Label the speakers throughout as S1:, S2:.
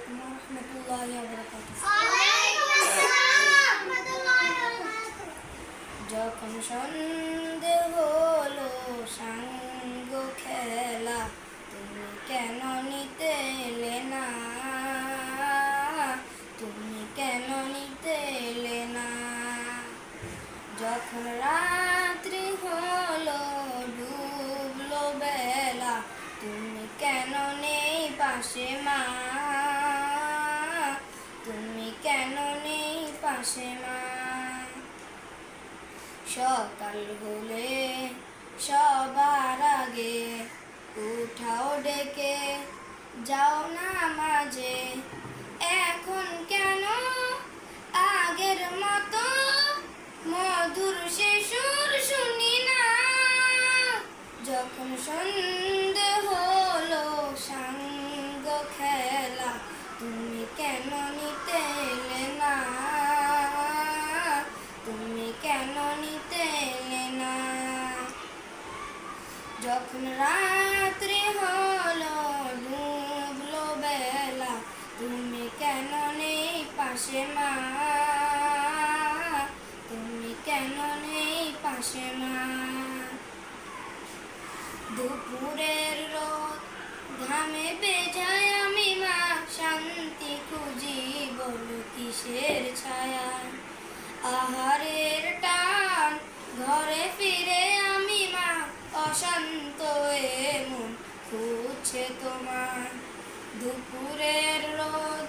S1: আলাইকুম ওয়া রাহমাতুল্লাহি ওয়া বারাকাতুহু।
S2: ওয়ালাইকুম আসসালাম ওয়া রাহমাতুল্লাহি ওয়া বারাকাতুহু।
S1: যখন সন্ধে হলো সাঙ্গ খেলা, তুমি কেন নিতে এলে না? তুমি কেন নিতে এলে না? যখন রাত্রি হলো ডুবলো বেলা, তুমি কেন নেই পাশে মা? তুমি কেন নেই পাশে মা? সকাল হলে সবার আগে উঠাও ডেকে যাও না মাঝে। এখন কেন আগের মতো মধুর সে সুর শুনি না? যখন সন্ধে হলো সাঙ্গ খেলা, তুমি কেন নিতে এলে না? তুমি কেন নিতে এলে না? যখন রাত্রি হলো ডুবলো বেলা, তুমি কেন নেই পাশে মা? তুমি কেন নেই পাশে মা? দুপুরের রোদ ঘামে ভেজায় আমি মা, শান্তি খুঁজি বলো কিসের ছায়া? আহারের টান ঘরে ফিরে আমি মা, অশান্ত এ মন খুঁজছে তোমার। দুপুরের রোদ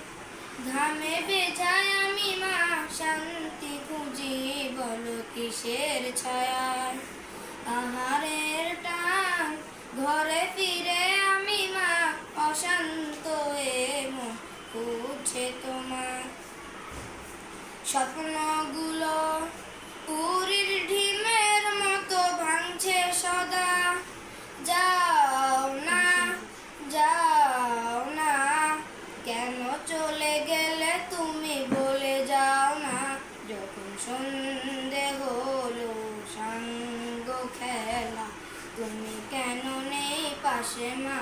S1: ঘামে ভেজায় আমি মা, শান্তি খুঁজি বলো কিসের ছায়া? আহারের টান ঘরে ফিরে আমি মা, অশান্ত এ মন খুঁজছে তোমার। স্বপ্নগুলো পুরীর ঢিমের মতো ভাঙছে সদা, যাও না যাও না, কেন চলে গেলে তুমি বলে যাও না? যখন সন্ধে হলো সাঙ্গ খেলা, তুমি কেন নেই পাশে মা?